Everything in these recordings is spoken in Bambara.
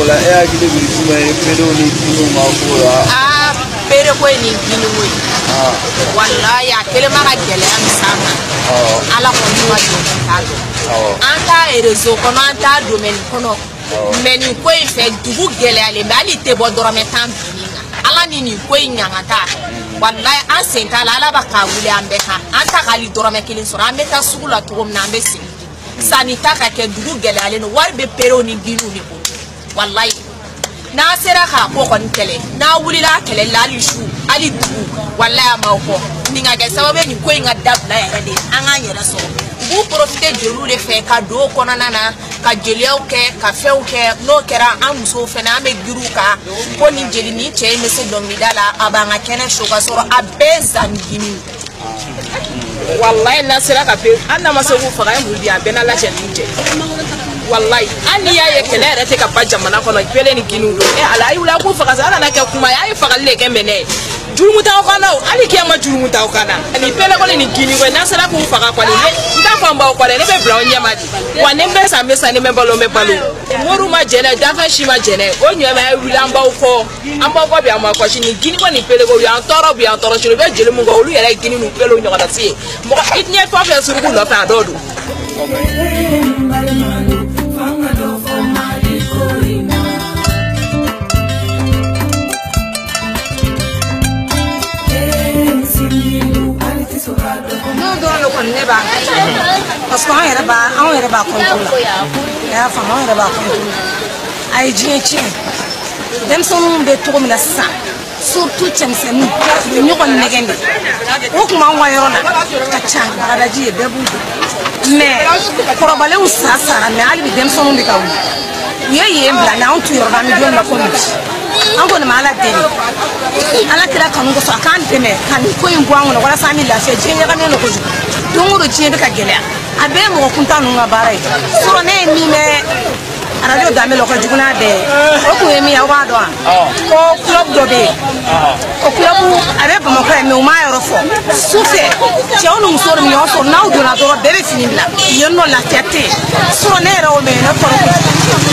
la e akile birisuma e pedo ni kinu mafura pere ko ni kinu mo wallahi akele maka gele am sama ala ko ni wa do tato anta erezo kono anta domaine kono meni ko ife dugu gele ale me ali te bodoro me tam ala ni ko nyangata wallahi an senta ala baka wuli ambeka anta kali doro me kilin sura ambeka sugula to na ambesi sanita ka ke dugu gele ale no warbe pero ni ginu ni ko wallahi na sera ka ko kon tele na wuli la tele la lishu ali dugu wallahi ma ko ninga ga sababe ni ko inga dabla ya de anga nyera so bu profiter jelu le fe ka do kono nana ka jeliaw ke ka few ke no kera amuso fe na me giru ka ko ni jeli ni che me se domidala abanga kene shoka soro abeza ngini wallahi na sera ka pe anna masabu faga mu biya bena la chenje wallahi ani ya ye kele rete ka pa jamana kono pele ni ginu do ala ayula ko faga sala na ke kuma ya faga le ke mene jurumuta kana ali ke ma jurumuta kana ni pele ko ni gini ko na sala ko faga ko le nda famba ko le ne be bla onya madi wa ne be sa ne me balo moru ma jene dafa shi ma jene o nyo ma wila amba ko bi ama ko shi ni gini ko ni pele ko ya toro shi be jele mu ko lu yele gini nu pele nyo kana si mo itnie fa fe suru ko lo fa dodu parce que on era ba contrôle ya fama on era ba contrôle ay jienchi dem son de tour mina sa surtout tchemse ni ñu ko negende o kuma wa yorona ka chan ada ji be bu mais probable ou ça mais ali dem son de ka wu ye mbla na on tu yorona mi don la ko ango na mala deni ala kira kanu ko so kan deme kan ko imbo ango wala sami la se jenye kan no ko dongoro jenye ka gele abe mo kunta no ngabare so ne mi me radio dame lo ko juguna de o ko emi ya wa do ko club do be o club abe mo ko emi o ma yoro fo souffle ti onu musoro mi o so na o do na do bebe finila yeno la tete so ne ro me na ko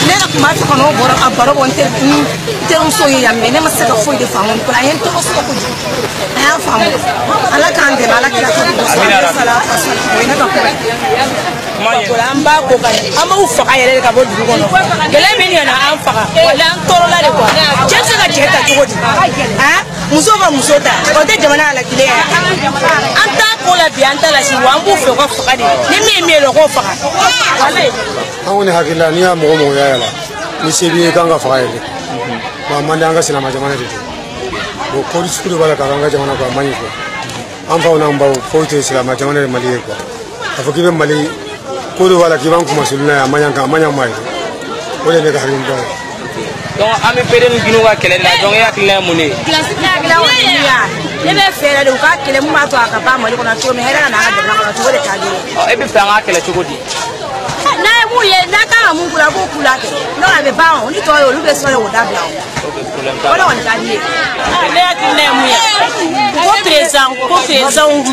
ne na kuma ko no boro abaro bonte so ya me ne masaka fo de famon ko ayen to so ko ya famon ala kan de ala kila ko sala ina ko ko amba ko kan ama u fa ayere ka bo du ko no gele mi ni na an fa wala an toro la de ko jense ka jeta to godi ha muso ba muso ta o de jamana ala kile anta ko la bi anta la si wa bu fe ko fa de ni mi lo ko fa wala awoni hakila ni ya mo ya la ni sebi kan ga fa ayere ba mande anga sila majamana de bo ko diskuru bala ka anga jamana ko mani ko an fa ona mbaw ko te sila majamana de mali ko afo kibe mali ko do wala kiban kuma sulna ya manya mai ko le ne ga harin do donc ami pere ni ginu ga kele na donc ya kile mune ne be fere de ka kele mu ma to aka ba mali ko na to me hera na ga jamana ko to de ka ge e be fa nga kele chugodi na mu ye na ka mu kula ko kula ke no abe ba on ni to yo lu be so le wo da bla wala on ka ni ne ya kile mu ya ko présent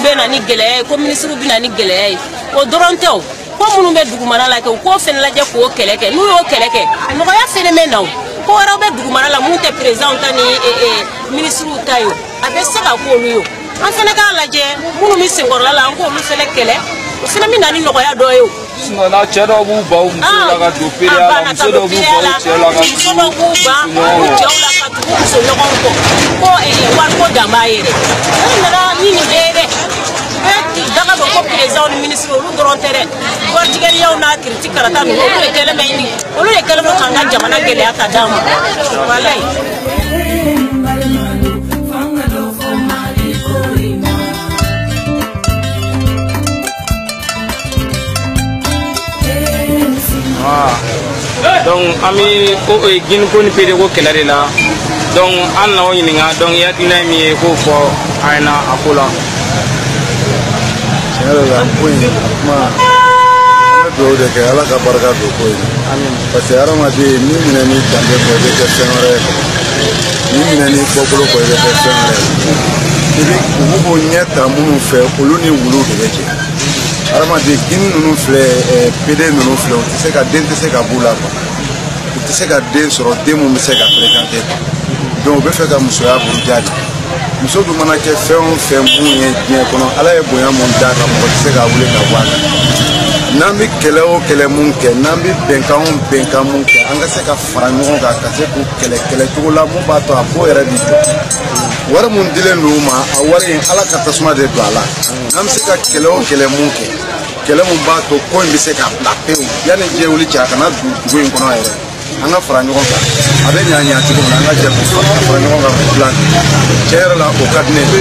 be na ni gele ko ministre bi na ni gele o doronte o ko munu be dugumana la ke ko fen la je ko keleke nu yo keleke no ya phénomène naw ko wara be dugumana la mu te présent tani ministre tayo abe se ka ko lu yo an fene ka la je munu mi singor la an ko lu fele kele o fene mi nani no ya do yo sino na chedo bu ba o muso la ga do pere ala muso do bu ba o che la ga muso do bu ba o che la ka tu so lo ko wa ko jamba yere ni ni dere daga do ko président ministre lu dorontere portugal yaw na critique kala tan o le kele me ni o le kele mo kanga jamana gele aka dam wallahi donc ami ko gin ko ni pede ko kelare la donc an na woni nga donc ya dina mi ko fo aina akula la point ma do de que ala ka barka do ko amin parce que arama de ni ni tambe ko de que senore ni ni ko ko de que senore ibi ko bo nyata mu fe olu ni wulu de ke arama de gin nunu fle pede nunu fle o se ka dente se ka bula ko tɛ se ka den sɔrɔ den mun bɛ se ka fréquenter donc u bɛ fɛ ka musoya buruja de muso dun mana kɛ fɛn o fɛn mun ye diɲɛ kɔnɔ ala ye bonya mun d'a kan mɔgɔ tɛ se ka wuli ka bɔ a la n'an bɛ kɛlɛ o kɛlɛ mun kɛ n'an bɛ bɛnkan o bɛnkan mun kɛ an ka se ka fara ɲɔgɔn kan ka se k'u kɛlɛ kɛlɛcogo la mun b'a to a ko yɛrɛ bi jɔ wari mun dilen don u ma a wari in ala ka tasuma de don a la n'an bɛ se ka kɛlɛ o kɛlɛ mun kɛ kɛlɛ mun b'a to ko in bɛ se ka bila pewu yanni diɲɛ wuli cɛ a kana don dugu in kɔnɔ yɛrɛ an ka fara ɲɔgɔn kan a bɛ ɲa cogo min na an ka jɛ ka fara ɲɔgɔn kan k'u dilan tiɲɛ yɛrɛ la o ka di ne ye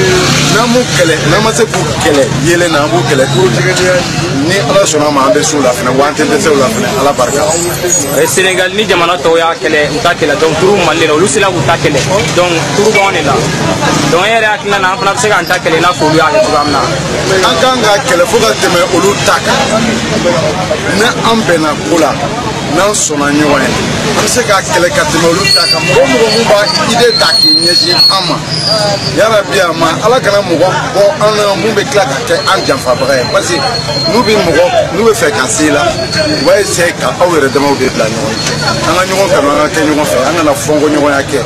n'an m'u kɛlɛ n'an ma se k'u kɛlɛ yelen na an b'u kɛlɛ ni ala sɔnna ma an bɛ s'u la fɛnɛ wa an tɛ dɛsɛ u la fɛnɛ ala barika Sénégal ni jamana tɔw y'a kɛlɛ u ta kɛlɛ donc turu Mali la olu sera k'u ta kɛlɛ donc turu b'anw de la donc e yɛrɛ hakilina na an fana bɛ se k'an ta kɛlɛ i n'a fɔ olu y'a kɛ cogoya min na an kan ka kɛlɛ fo ka tɛmɛ olu ta kan ni an bɛnna ko la n'an sɔnna ɲɔgɔn ye an bɛ se ka kɛlɛ ka tɛmɛ olu ta kan mɔgɔ mɔgɔ mun b'a idée ta k'i ɲɛsin an ma yarabi a ma ala kana mɔgɔ bɔ an na mun bɛ tila ka kɛ an janfabaga ye parce que n'u bɛ fɛ ka se la u b'a essayer ka aw yɛrɛ damaw de bila ɲɔgɔn ye an ka ɲɔgɔn kanu an ka kɛ ɲɔgɔn fɛ an kana fɔnko ɲɔgɔnya kɛ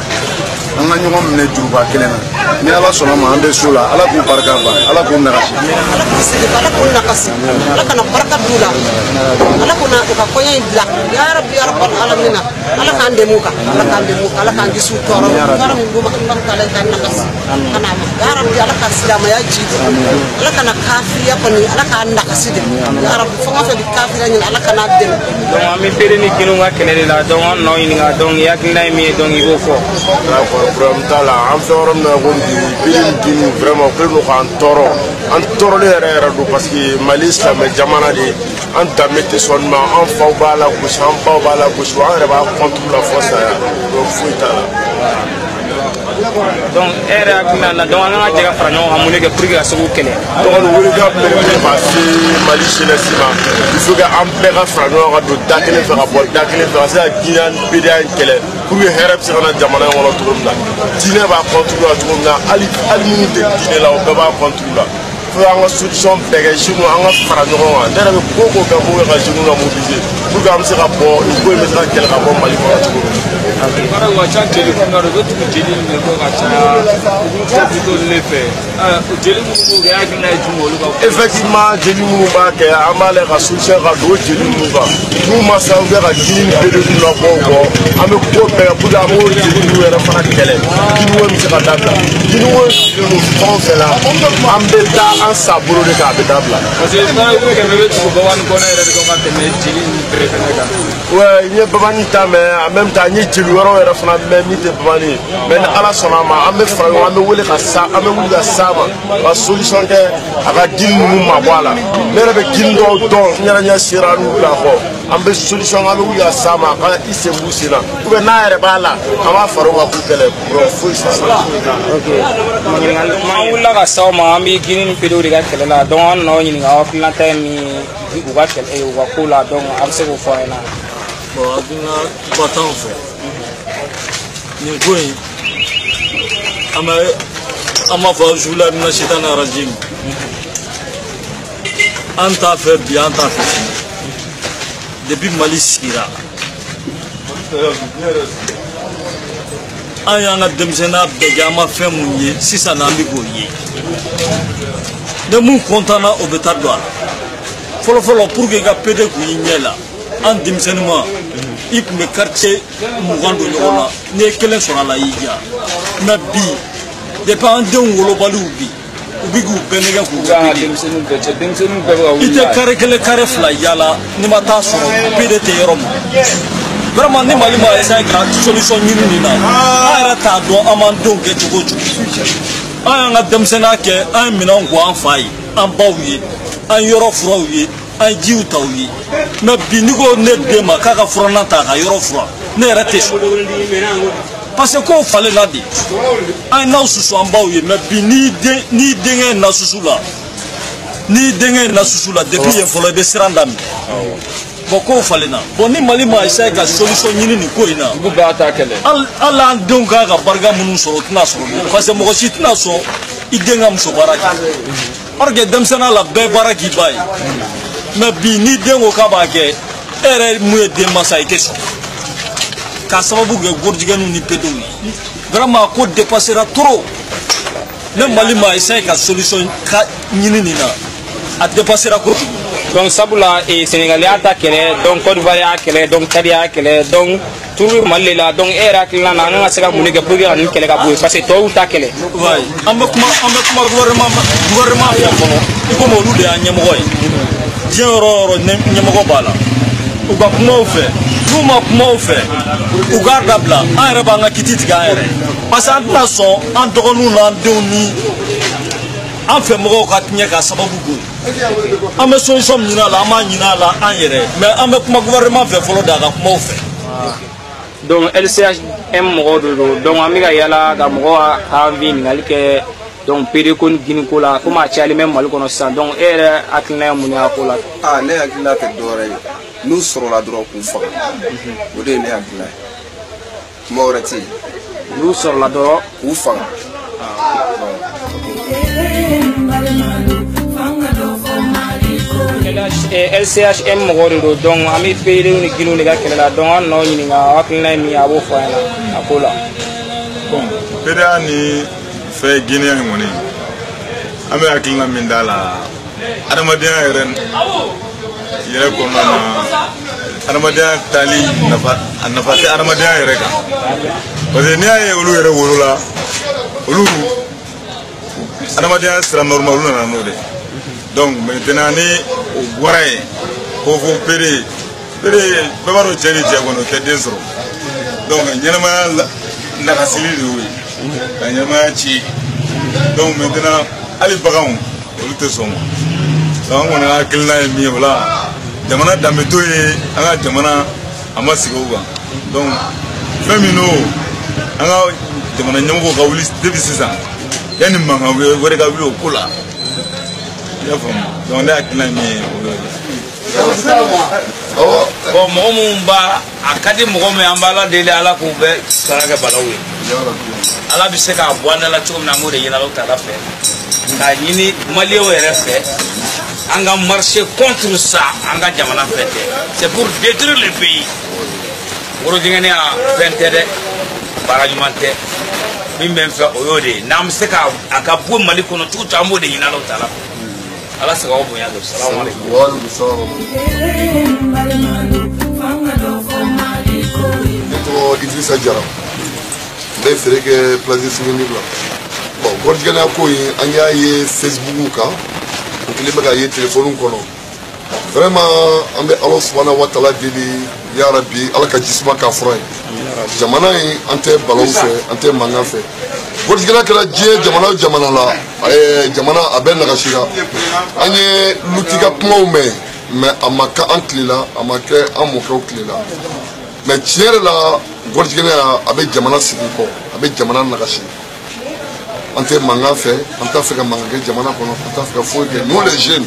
an ka ɲɔgɔn minɛ juruba kelen na ni ala sɔnna ma an bɛ so la ala k'u barika ban ala k'u nagasi ala k'u nagasi ala kana barika d'u la ala k'u ka kɔɲɔ in bila ya rabbi ya rabbal alamin ala k'an dɛmɛ u kan ala k'an kisi u tɔɔrɔ min b'u ma ala k'an nagasi kana ya rabbi ala ka silamɛya jidi ala kana kafiriya kɔni ala k'an nagasi de ya rabbi fɛn o fɛn bɛ kafiriya ɲini ala kana dɛmɛ donc an bɛ bere ni kinu ka kɛlɛ de la donc an nɔ ɲininka donc i hakilina ye min ye donc i b'o fɔ problème t'a la an fɛ yɔrɔ min na ko bi bere dimi vraiment kelen don k'an tɔɔrɔ an tɔɔrɔlen yɛrɛ don parce que Mali silamɛ jamana de an danbe tɛ sɔn ma an faw b'a la gosi an baw b'a la gosi an yɛrɛ b'a contre la fɔ saya donc foyi t'a la donc e yɛrɛ hakilina na donc an kan ka jɛ ka fara ɲɔgɔn kan mun de kɛ pour que ka se k'u kɛlɛ donc nin welekan bɛ ne ma se Mali jeunesse ma il faut que an bɛɛ ka fara ɲɔgɔn kan don da kelen fɛ ka bɔ da kelen fɛ ka se ka Guinée ni BDA in kɛlɛ pour que hɛrɛ bɛ se ka na jamana in kɔnɔ cogo min na diinɛ b'a contre la cogo min na hali minnu tɛ diinɛ la o bɛɛ b'a contre la fo an ka solution bɛɛ kɛ jeunes an ka fara ɲɔgɔn kan ne yɛrɛ bɛ ko kɛ pour que ka jeunes la mobiliser pour que an bɛ se ka bɔ nin ko in bɛ se ka kɛlɛ ka bɔ Mali kɔnɔ cogo min na. Bara wa ca jeli kun ka do tugu jeli min ko ka caya ko to ne fɛ jeli minnu b'o kɛ hakilina ye jumɛn olu ka effectivement jeli minnu b'a kɛ an b'a lajɛ ka solution ka don jeli minnu kan n'u ma se an bɛ ka Guinée ni BD ninnu labɔ an bɛ ko bɛɛ kɛ pour que an b'o jeli ninnu yɛrɛ fana kɛlɛ Guinée bɛ se ka dabila Guinée ninnu fɛn o fɛn la an bɛ taa an sa bolo de kan a bɛ dabila. parce que n'a ye kɛmɛ bɛ tugu babani kɔnɔ yɛrɛ de ka tɛmɛ jeli ni bere fɛnɛ kan. ouais n ye babani ta mais en même temps n ye jeli yɔrɔ yɛrɛ fana mɛn min tɛ babani mais ni ala sɔnna a ma an bɛ fara ɲɔgɔn an bɛ wuli ka s'a ma ka solution kɛ a ka gili ninnu mabɔ a la ne yɛrɛ bɛ gili dɔw dɔn n yɛrɛ ɲɛ sera n'u bila kɔ an bɛ solution an bɛ wuli ka s'a ma a ka i sen b'u sen na ou bien n'a yɛrɛ b'a la an b'a fara o kan k'u kɛlɛ foyi tɛ se. an wulila ka s'aw ma an bɛ Guinée ni BD de ka kɛlɛ la donc an nɔ ɲininka aw hakilinata ye min ye u ka kɛlɛ u ka ko la donc a bɛ se k'o fɔ an ɲɛna. bon hakilina ba t'anw fɛ nin ko in an b'a fɔ zula mina sitana rajim an t'a fɛ bi an t'a fɛ sini depuis Mali sigira an y'an ka denmisɛnninya bɛɛ kɛ an ma fɛn mun ye sisan na an bɛ k'o ye ni mun kɔntanna o bɛ taa don a la fɔlɔfɔlɔ pour que ka PD kun y'i ɲɛ la an denmisɛnnin ma i tun bɛ quartier 20 don ɲɔgɔn na n'i ye kelen sɔrɔ a la i y'i ja mais bi depuis an denw wolobaliw bi u bɛ k'u bɛɛ nɛgɛ k'u bɛɛ i tɛ kare kelen kare fila yala n'i ma taa sɔrɔ PD tɛ yɔrɔ min vraiment ni Mali ma essayer ka solution ɲini nin na an yɛrɛ t'a dɔn an b'an denw kɛ cogo o cogo an y'an ka denmisɛnninya kɛ an ye minɛnw ko an fa ye an baw ye an yɔrɔ furaw ye an jiw taw ye mais bi n'i ko ne den ma k'a ka furanan ta ka yɔrɔ fura ne yɛrɛ tɛ sɔn parce que kow falenna de an ye n'aw susu an baw ye mais bi n'i denkɛ ye na susu la depuis yen fɔlɔ i bɛ siran daminɛ bon kow falenna bon ni Mali ma essayer ka solution ɲini nin ko in na hali an denw kan ka barika minnu sɔrɔ o tɛna sɔrɔ bilen parce que mɔgɔ si tɛna sɔn i den ka muso baara kɛ parce que denmisɛnninya la bɛɛ baara k'i ba ye mais bi ni den ko k'a b'a kɛ e yɛrɛ mun ye den mansa i tɛ sɔn k'a sababu kɛ gorjigɛniw ni pedow ye vraiment ko dépassera trop ne Mali ma essayer ka solution ka ɲini nin na a dépassera kojugu. Donc sabula Sénégal y'a ta kɛlɛ donc Côte d'Ivoire y'a kɛlɛ donc Tchad y'a kɛlɛ donc tout Mali la donc e yɛrɛ hakilina na an ka se ka mun de kɛ pour que ka nin kɛlɛ ka bɔ yen parce que tɔw ta kɛlɛ. Ouais an bɛ kuma gouvernement fɛ fɔlɔ i komi olu de y'a ɲɛmɔgɔ ye diɲɛ yɔrɔ o yɔrɔ ɲɛmɔgɔ b'a la u ka kuma u fɛ n'u ma kuma u fɛ u k'a dabila an yɛrɛ b'an ka kiti tigɛ an yɛrɛ parce que an tɛna sɔn an dɔgɔninw n'an denw ni an fɛ mɔgɔw ka tiɲɛ k'a sababu k'o ye an bɛ solution min ɲini a la an b'a ɲini a la an yɛrɛ mais an bɛ kuma gouvernement fɛ fɔlɔ de a ka kuma u fɛ. Donc LCHM mɔgɔw de don donc an bɛ ka yala ka mɔgɔw ka ɲininkali kɛ donc PD ko ni Guinée ko la komi a cayalen bɛ Mali kɔnɔ sisan donc e yɛrɛ hakilina ye mun ye a ko la. Ne hakilina tɛ dɔwɛrɛ ye n'u sɔrɔla dɔrɔn k'u faga o de ye ne hakilina ye kuma wɛrɛ tɛ yen. N'u sɔrɔla dɔrɔn k'u faga. LCHM mɔgɔw de don donc an bɛ PD ni Guinée de ka kɛlɛ la donc an n'aw ɲininka hakilina ye min ye a b'o fɔ an ɲɛna a ko la. Bon PDA ni fɛ Guinée in kɔni an bɛ hakilina min d'a la adamadenya yɛrɛ kɔnɔna na adamadenya taali a nafa tɛ adamadenya yɛrɛ kan parce que n'i y'a ye olu yɛrɛ wolola olu adamadenya sira normal olu nana n'o de donc maintenant ni o bɔra yen ko fo PD bɛɛ b'a dɔn cɛ ni cɛ kɔni o tɛ den sɔrɔ donc ɲɛnamaya nakasili de y'o ye ka ɲɛnamaya ci donc maintenant hali baganw olu tɛ sɔn donc an kɔni ka hakilina ye min ye o la jamana danbe to ye an ka jamana a ma sigi o kan donc fɛn min n'o an ka jamana ɲɛmɔgɔw ka wuli depuis sisan yanni mankan wɛrɛ ka wuli o ko la i y'a faamu donc ne hakilina ye min ye o ye. Bon mɔgɔ minnu b'a a ka di mɔgɔ min an b'a la deli ala k'u bɛɛ sara kɛ balaw ye ala bɛ se k'a bɔ an da la cogo min na an b'o de ɲini Alahu Taala fɛ k'a ɲini maliyɛnw yɛrɛ fɛ an ka marcher contre ça an ka jamana fɛ tɛ c'est pour détruire le pays worojigɛni a fɛn tɛ dɛ baara ɲuman tɛ min bɛ n fɛ o y'o de ye n'an bɛ se k'a ka bɔ Mali kɔnɔ cogo cogo an b'o de ɲini Alahu Taala fɛ. Ala sababu bonya do. Assalamu alaikum. Wa alaikum salam. Neto Idrissa Diarra. Bɛ feere kɛ place souvenir la. Bon, gorjigɛniya ko in an y'a ye Facebook kan. N kelen bɛ k'a ye téléphone kɔnɔ. Vraiment an bɛ Ala subahana wa taala deli ya Rabbi Ala ka jisuma k'a fura ye. Jamana in an tɛ balawu fɛ an tɛ mankan fɛ. Gorjigɛniya kɛra diɲɛ jamana o jamana la jamana a bɛ nagasira an ye luti ka kumaw mɛn mais a ma kɛ an tile la a ma kɛ an mɔkɛw tile la mais tiɲɛ yɛrɛ la gorjigɛniya a bɛ jamana sigi kɔ a bɛ jamana nagasi an tɛ mankan fɛ an t'a fɛ ka mankan kɛ jamana kɔnɔ an t'a fɛ ka foyi kɛ nous les jeunes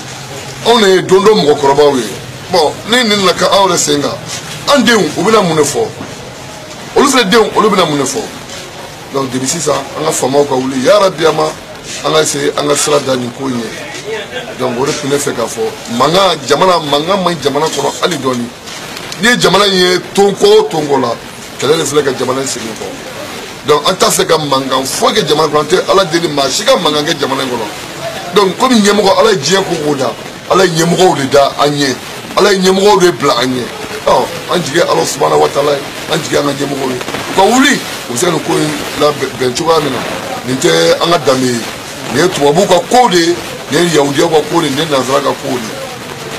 anw de ye don dɔ mɔgɔkɔrɔbaw ye bon ni nin na ka anw yɛrɛ sen kan an denw u bɛna mun de fɔ olu fana denw olu bɛna mun de fɔ donc depuis sisan an ka faamaw ka wuli ya Rabbi ama an ka essayer an ka sira da nin ko in ye donc o de tun ne fɛ k'a fɔ mankan jamana mankan man ɲi jamana kɔnɔ hali dɔɔni n'i ye jamana in ye tonko o tonko la kɛlɛ de filɛ ka jamana in segin kɔ donc an t'a fɛ ka mankan foyi kɛ jamana kɔnɔ an tɛ Ala deli maa si ka mankan kɛ jamana in kɔnɔ donc komi ɲɛmɔgɔ Ala ye diɲɛ ko k'o da Ala ye ɲɛmɔgɔw de da an ɲɛ Ala ye ɲɛmɔgɔw de bila an ɲɛ an jigi ye Ala subahana wa taala ye an jigi an ka ɲɛmɔgɔw ye u ka wuli u bɛ se ka nin ko in labɛn cogoya min na nin tɛ an ka danbe ye nin ye tubabuw ka ko de ye nin ye yahudiyaw ka ko de ye nin ye nanzara ka ko de ye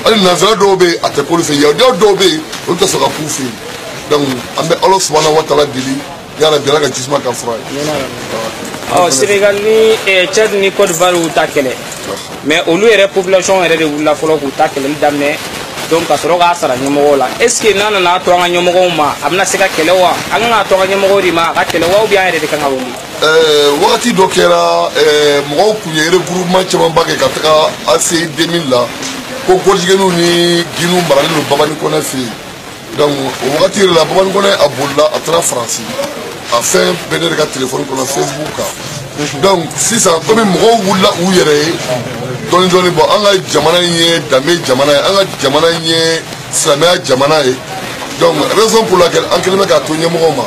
hali nanzara dɔw bɛ yen a tɛ k'olu fɛ yen yahudiyaw dɔw bɛ yen olu tɛ sɔn ka k'u fɛ yen donc an bɛ Ala subahana wa taala deli ya Rabbi Ala ka jisuma ka fura ye. Sénégal ni Tchad ni Côte d'Ivoire y'u ta kɛlɛ mais olu yɛrɛ population yɛrɛ de wulila fɔlɔ k'u ta kɛlɛli daminɛ donc ka sɔrɔ k'a sara ɲɛmɔgɔw la est ce que n'a nana to an ka ɲɛmɔgɔw ma a bɛna se ka kɛlɛ wa an kan k'a to an ka ɲɛmɔgɔw de ma a ka kɛlɛ wa ou bien an yɛrɛ de kan ka wuli. Wagati dɔ kɛra mɔgɔw tun ye regroupement camanba kɛ ka taga ACI 2000 la ko gorjigɛniw ni Guinée maralen don Babani Kɔnɛ fɛ yen donc o wagati yɛrɛ la Babani Kɔnɛ a bolila a taara Faransi a fɛn bɛɛ ne de ka téléphone kɔnɔ Facebook kan donc sisan komi mɔgɔw wulila u yɛrɛ ye dɔɔni dɔɔni bɔn an ka jamana in ye danbe jamana ye an ka jamana in ye silamɛya jamana ye Donc, raison pour laquelle on peut mettre à tout Niamogoma.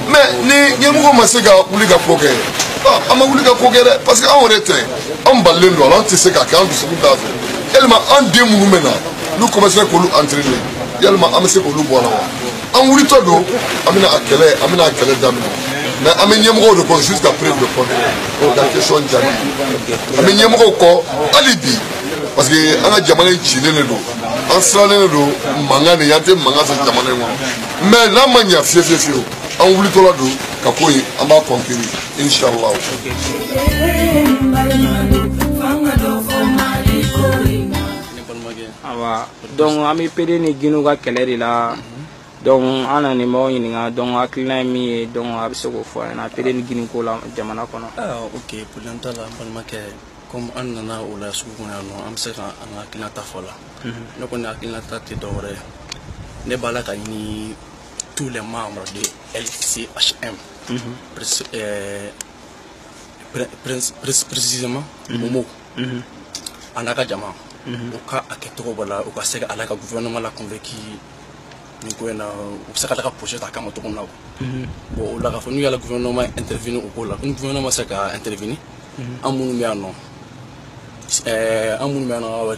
Mais Niamogoma, c'est qu'à Ouliga Koké. Ah, on a Ouliga Koké parce qu'on était en ballen, on te sait qu'à 40 secondes. Elle m'a en deux mouvements. Nous commençons à entraîner. Elle m'a amené pour nous boire. En Oulito, on a à quelle dame. Mais on a Niamogoma de cause jusqu'à preuve de compte. La question de Djani. On a Niamogoma alibi. Parce que on a Djamane Chile. En Srané, Mangane, Yate, Mangasa Djamane. Mais la manière, c'est on voulait tout là-dedans, Kakoui, on va conquérir, Inch'Allah. Donc, on a pédé ni Guinouga Keleri là. Donc, on a un donc, à Clinami, donc, à Bissoko, on a pédé ni Guinouko là, Djamana. Ah, ok, pour l'entendre, comme on a ou la souveraine, on sait qu'on a Clinata Fola. Nous on a Clinata Tidore. Ne balaka ni tous les membres de LCHM, précisément Momo, Anaka Jama, au cas à Ketorobola, au cas à la gouvernement la convaincu, nous avons un projet à Kamatona. Bon, la raffinerie à la gouvernement intervenir au Pola, le gouvernement s'est intervenu, en Monumiano, en Monumiano,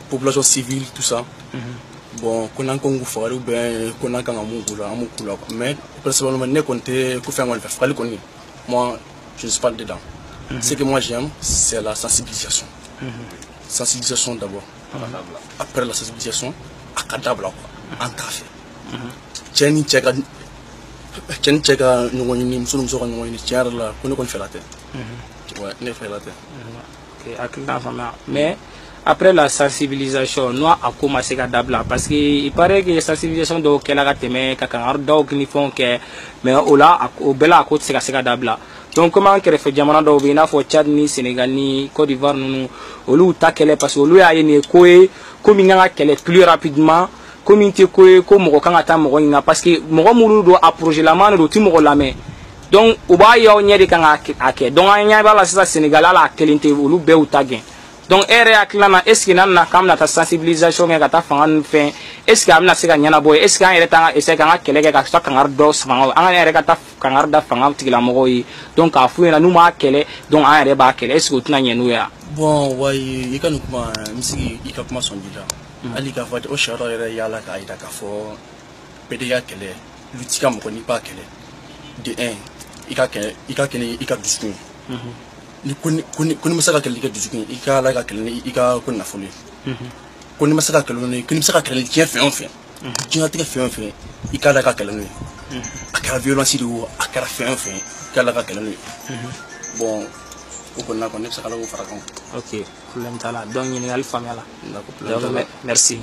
population civile, tout ça. Bon, qu'on a un ou bien qu'on a un mais personnellement, moi, je ne suis pas dedans. Ce que moi j'aime, c'est la sensibilisation. Sensibilisation d'abord. Après la sensibilisation, à cadavre, en café. Tchèni tchèka, nous on fait la tête. Ouais, on fait la tête. Mais après la sensibilisation, nous avons commencé à dabla parce qu'il paraît que la sensibilisation de Kelaga Teme, Kakar, Dog, Nifon, mais au Bela à côté, c'est à dabla. Donc, comment on fait Jamana d'Obina pour Tchad, ni Sénégal, ni Côte d'Ivoire, nous, au lieu de parce que lui a une écoée, comme il y a qu'elle est plus rapidement, comme il y a comme Mokan parce que Mokan doit approcher la main de tout la main. Donc, au bas, il y a un yé de Kanake. Donc, il y a la Sénégal à la Kelinte, au lieu de Beutagin. Donc, est-ce qu'il y a une sensibilisation qui est est-ce qu'il y a une sensibilisation est-ce qu'il y a une donc, à fouiller la nouma kele, donc à reba kele, est-ce que tu n'as rien? Bon, oui, il y a un peu de son bilan. Ali ka fati o sharo yere yala ka ida ka fo PDA kele lutika mo koni pa kele de 1 ika duskun ni koni masaka kele ika duskun ika la ka kele ika koni na foli koni masaka kele ni koni masaka kele qui fait enfin qui a été fait enfin ika la ka kele ni aka violence de wo aka fait enfin ika la ka kele ni bon ok, problème là. Donc, il y a une famille là. Merci.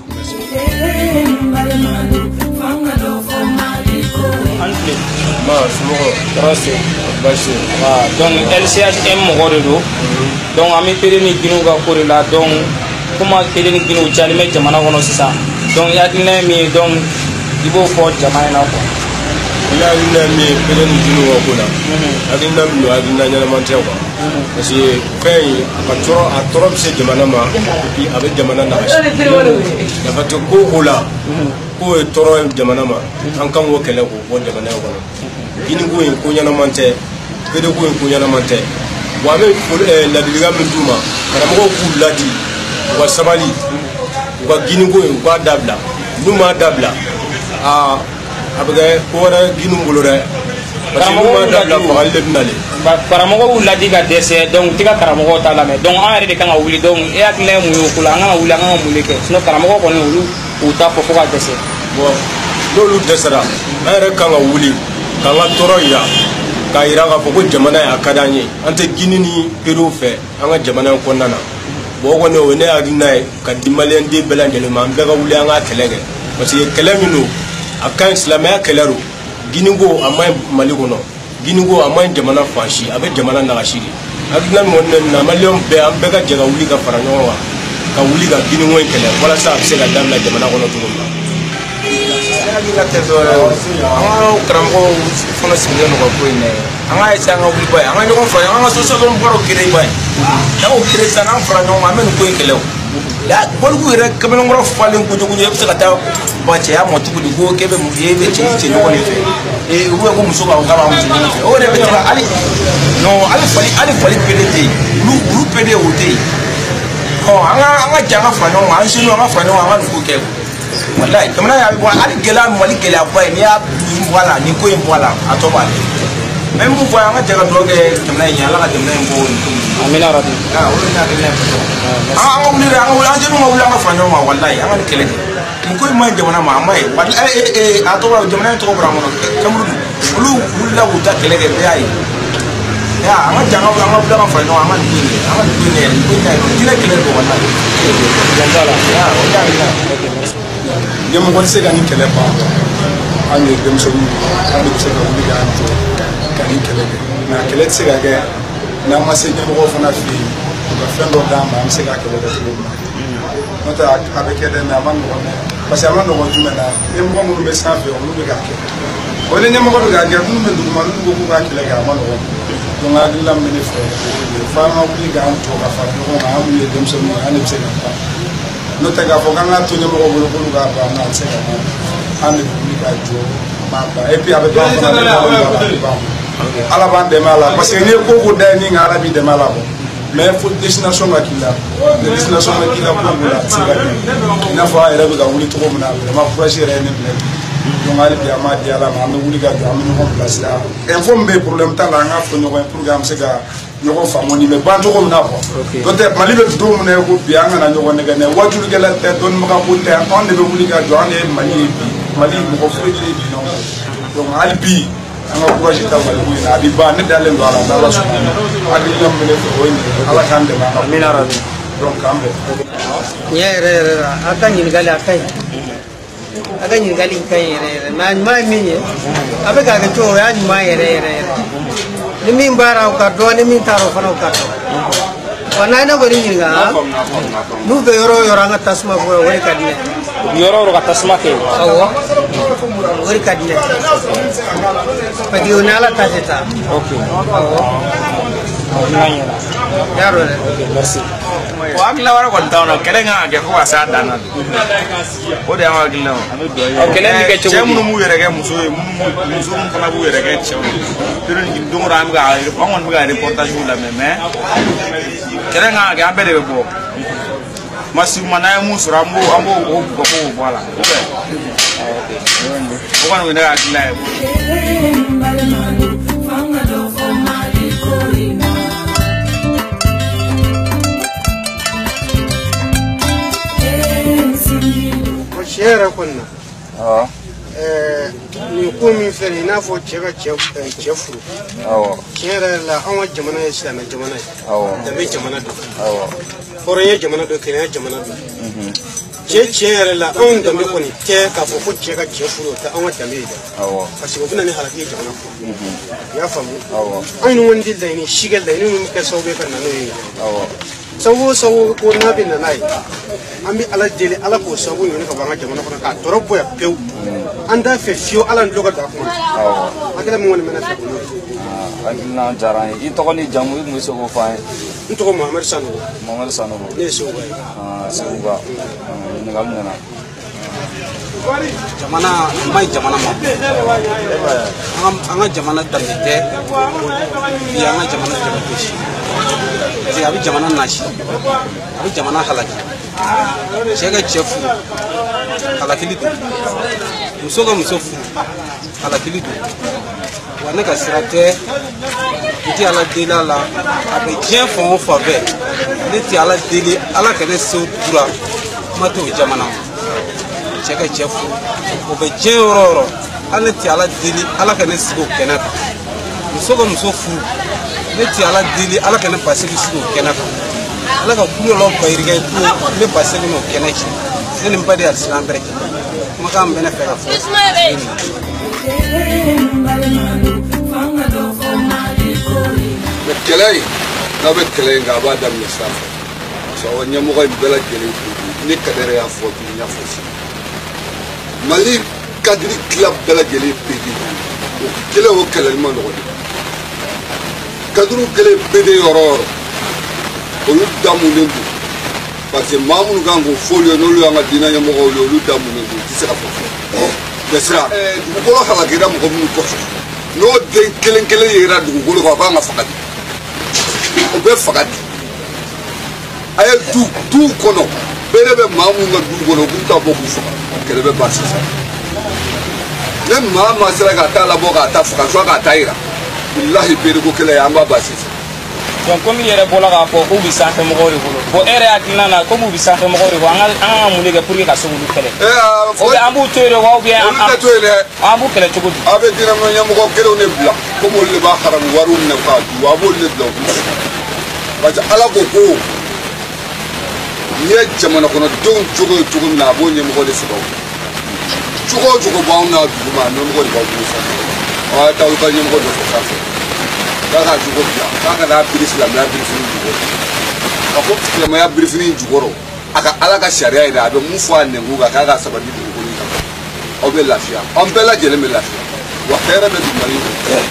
Donc, LCHM, donc, on a mis Péréni Guinouga pour là. Donc, comment Péréni Guinouga, tu as mis Jamana, c'est ça. Donc, il y a une amie, donc, il faut faire Jamana. Il y a une amie Péréni Guinouga pour là. Il y a une amie parce que quand a trop c'est Jamanama et puis avec Jamanana il y a pas de cola pour trop Jamanama en quand on qu'elle au Jamanana il nous est Kunyanamante que de Kunyanamante moi même pour la délégation Duma Ramoko Ladi ou Samali ou Guinougo ou Dabla Numa Dabla à après pour Guinougo Karamogo l'a dit que c'est donc tika Karamogo ta la mais donc en réalité quand on oublie donc et à clair mouillé au couleur on oublie on mouillé que sinon Karamogo on est ou ta pour pouvoir descer bon l'eau descera en réalité quand on oublie quand on toroya quand il a beaucoup Jamana à Kadani ante Guinée ni Pérou fait en Jamana on connaît bon on est à Guinée quand des Maliens des Belangers man bega oublie en a Kelege parce que Kelemino à quand Islamia Kelero Guinougo à moins Malikono Guinougo à moins Jamana Fashi avec Jamana Nagashiri. Avec la Malion Béa Bega Jagaouliga Faranoa, Kauliga Guinougo et Kele. Voilà ça, c'est la dame la Jamana Ronotouma. Karamɔgɔ fana sigilen don ka ko in na an ka essayer an ka wuli ba ye an ka ɲɔgɔn fara an ka association baaraw créer ba ye n'an y'o créer sisan n'an fara ɲɔgɔn kan an bɛ nin ko in kɛlɛ o ya bolgu yɛrɛ kamalenkɔrɔ falen kojugu i bɛ se ka taa ba cɛya ma cogo di ko k'e bɛ cɛ ɲɔgɔn de fɛ ko muso b'a fɔ k'a b'a muso ɲɔgɔn fɛ o de bɛ tila hali fali pede tɛ yen olu pede o tɛ yen an ka jɛ an ka fara ɲɔgɔn kan an siniw an ka fara ɲɔgɔn kan an ka dugu kɛ walayi jamana y'a bɔ hali gɛlɛya Mali gɛlɛyaba ye n'i y'a bɔ a la nin ko in bɔ a la a tɔ b'a la mɛ mun fɔ an ka jɛ ka dugawu kɛ jamana in ye Ala ka jamana in bɔ nin ko in na. Amina rabi. O de ye hakilina ye. An ka wuli dɛ an jɛn'u ka wuli an ka fara ɲɔgɔn kan walayi an ka nin kɛlɛ kɛ nin ko in ma ɲi jamana ma a ma ye walayi a tɔgɔ jamana in tɔgɔ bɔra an kɔnɔ Cameroun olu wulila k'u ta kɛlɛ kɛ bɛɛ y'a ye an ka jɛ an ka wuli an ka fara ɲɔgɔn kan an ka nin ko in kɛ an ka nin ko in kɛ nin ko in ka ɲi jinɛ kɛlɛ don walayi. O de ye hakilina ye. ɲɛmɔgɔ tɛ se ka nin kɛlɛ ban an ye denmisɛnninw an bɛ se ka wuli k'an jɔ ka nin kɛlɛ kɛ nka kɛlɛ tɛ se ka kɛ n'an ma se ɲɛmɔgɔw fana fɛ yen u ka fɛn dɔ d'an ma an bɛ se ka kɛlɛ kɛ cogo min na n'o tɛ a bɛ kɛ dɛ mɛ a ma nɔgɔn dɛ parce que a ma nɔgɔn jumɛn na ɲɛmɔgɔ minnu bɛ sanfɛ olu bɛ k'a kɛ o ni ɲɛmɔgɔ bɛ k'a kɛ minnu bɛ duguma n'u ko k'u k'a kɛlɛ kɛ a ma nɔgɔn donc hakilina min bɛ ne fɛ fo an ka wuli k'an jɔ ka fara ɲɔgɔn kan an minnu ye denmisɛnninw ye an de bɛ se ka ban n'o tɛ k'a fɔ k'an k'a to ɲɛmɔgɔ bolo k'olu k'a ban an tɛ se ka ban an de bɛ wuli ka jɔ b'a ban et puis a bɛ ban fana Ala b'an dɛmɛ a la parce que n'i ye ko o ko da ye ni nka Ala b'i dɛmɛ a la quoi mais fo destination ka k'i la ni destination ma k'i la ko o la a tɛ se ka kɛ i n'a fɔ an yɛrɛ bɛ ka wuli cogo min na vraiment courage yɛrɛ ye ne minɛ donc hali bi an b'a di Ala ma an bɛ wuli ka jɔ an bɛ ɲɔgɔn bilasira info min bɛ yen problème t'a la an k'a fɔ ɲɔgɔn ye pour que an bɛ se ka ɲɔgɔn faamu nin bɛ ban cogo min na quoi n'o tɛ Mali bɛ don min na ko bi an kana ɲɔgɔn nɛgɛ nɛ wajulikɛla tɛ dɔnnibagako tɛ anw de bɛ wuli ka jɔ an de ye Mali ye bi Mali mɔgɔ foyi tɛ bi nɔ donc hali bi an ka courage ta Mali ko in na a bɛ ban ne dalen don a la n'Ala sɔnna hakilina min bɛ ne fɛ o ye nin ye Ala k'an dɛmɛ amina rabi donc k'an bɛn. Tiɲɛ yɛrɛ yɛrɛ la a ka ɲininkali a ka ɲi a ka ɲininkali in ka ɲi yɛrɛ yɛrɛ mɛ a ɲuman ye min ye a bɛ k'a kɛ cogo o y'a ɲuman yɛrɛ yɛrɛ yɛrɛ ni min baara o ka dɔn ni min taara o fana o ka dɔn wa n'an ye ne kɔni ɲininka n'u bɛ yɔrɔ o yɔrɔ an ka tasuma bɔ o de ka di ne ye. Yɔrɔ o yɔrɔ ka tasuma kɛ yen. Awɔ o de ka di ne ye parce que o ni Ala ta tɛ taa. Ok awɔ y'a dɔn dɛ. Ok merci. Bon hakilina wɛrɛ kɔni t'anw na kɛlɛ kan ka kɛ fo ka s'a dan na o de y'an ka hakilina ye. Kɛlɛ bɛ kɛ cogo di? Cɛ minnu b'u yɛrɛ kɛ muso ye muso minnu fana b'u yɛrɛ kɛ cɛw ye don o don an kɔni bɛ ka reportage lamɛn mais kɛlɛ kan ka kɛ an bɛɛ de bɛ bɔ masuma n'an ye mun sɔrɔ an b'o bugɔ fo k'o bɔ a la o kɔni ye ne ka hakilina ye. Tiɲɛ yɛrɛ kɔni na nin ko min filɛ nin ye i n'a fɔ cɛ ka cɛ furu tiɲɛ yɛrɛ la anw ka jamana ye silamɛ jamana ye danbe jamana don hɔrɔnya jamana don kelenya jamana don tiɲɛ yɛrɛ la anw danbe kɔni tɛ k'a fɔ ko cɛ ka cɛ furu o tɛ anw ka danbe ye dɛ parce que o bɛ na ni halaki ye jamana kɔnɔ i y'a faamu anw ni kɔni tɛ laɲini si kɛ laɲini min bɛ kɛ sababu ye ka na n'o ye sababu o sababu ko n'a bɛ na n'a ye an bɛ Ala deli Ala k'o sababu ɲini ka bɔ an ka jamana kɔnɔ k'a tɔɔrɔ bonya pewu an t'a fɛ fiyewu Ala ni dɔ ka don a kɔnɔ hakilina min kɔni bɛ ne fɛ k'o ye. Hakilina diyara n ye i tɔgɔ ni jamu i tun bɛ se k'o fɔ an ye. N tɔgɔ Mohamɛdi Sanogo. Mohamɛdi Sanogo. Ne ye Seguba ye. Seguba ɲininkali nana. Jamana ma jamana ma an ka jamana danbe tɛ bi an ka jamana tɛmɛ gosi parce que a bɛ jamana nasi a bɛ jamana halaki cɛ ka cɛ furu halakili don muso ka muso furu halakili don wa ne ka sira tɛ n tɛ Ala deli a la a bɛ diɲɛ fan o fan fɛ ne tɛ Ala deli Ala ka ne sew tura kuma t'o jamana ma. Cɛ ka cɛ furu o bɛ diɲɛ yɔrɔ o yɔrɔ hali ne tɛ Ala deli Ala ka ne sigi o kɛnɛ kan muso ka muso furu ne tɛ Ala deli Ala ka ne basigi sigi o kɛnɛ kan Ala ka kulolaw bayirika ye ko ne basigi n'o kɛnɛ cɛ ne ni n ba de alisilamɛ bɛrɛ kɛ kumakan min bɛ ne fɛ ka fɔ kɛlɛ in n'a bɛ kɛlɛ in kan a b'a daminɛ sanfɛ sabu ɲɛmɔgɔ in bɛɛ lajɛlen ni Kadɛrɛ y'a fɔ bi n y'a fɔ sisan Mali kadiri tila bɛɛ lajɛlen PD o kɛlɛ o kɛlɛli ma nɔgɔn dɛ kadiriw kɛlɛ PD yɔrɔ o yɔrɔ olu damunen don parce que maa minnu kan k'o fɔli ye n'olu y'an ka diinɛ ɲɛmɔgɔw ye olu da munnen don u tɛ se ka fɔ bilasira dugukolo halakira mɔgɔ minnu kɔfɛ n'o den kelen kelen yera dugukolo kan o kan ka faga de o bɛ faga de a ye duw kɔnɔ bere bɛ maa minnu ka duw kɔnɔ u b'u ta bɔ k'u faga kɛlɛ bɛ ban sisan ne maa sera k'a ta labɔ k'a ta faga soit k'a ta yira bilahi bere ko kɛlɛ ye an b'a ban sisan. donc comme yɛrɛ bɔla k'a fɔ k'u bɛ sanfɛ mɔgɔw de bolo bon e yɛrɛ hakilina na comme u bɛ sanfɛ mɔgɔw de bolo an ka mun de kɛ pour que ka se k'olu kɛlɛ ou bien an b'u to yen de wa ou bien olu tɛ to yen dɛ an b'u kɛlɛ cogo di. a bɛ diinɛ ɲɛmɔgɔ kelenw de bila komi olu de b'a haramu wariw minɛ k'a dun a b'olu de bila u kun parce que ala ko ko n'i ye jamana kɔnɔdenw cogo ye cogo min na a b'o ɲɛmɔgɔ de sɛbɛn cogo o cogo b'anw n'a dugu ma ɲɛmɔgɔ de b'aw bolo sanfɛ a ye taa olu ka ɲɛmɔgɔ dɔ fɔ sanfɛ k'a ka jogo bila k'a ka n'a biri silamɛya birifini jukɔrɔ a ko silamɛya birifini jukɔrɔ a ka ala ka sariya yɛrɛ a bɛ mun fɔ a nɛngu kan k'a ka sabati dugukolo kan aw bɛ lafiya an bɛɛ lajɛlen bɛ lafiya wa hɛrɛ bɛ dugu mali kɔnɔ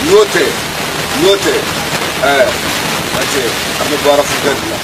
n'o tɛ parce que an bɛ baara fukɛ de la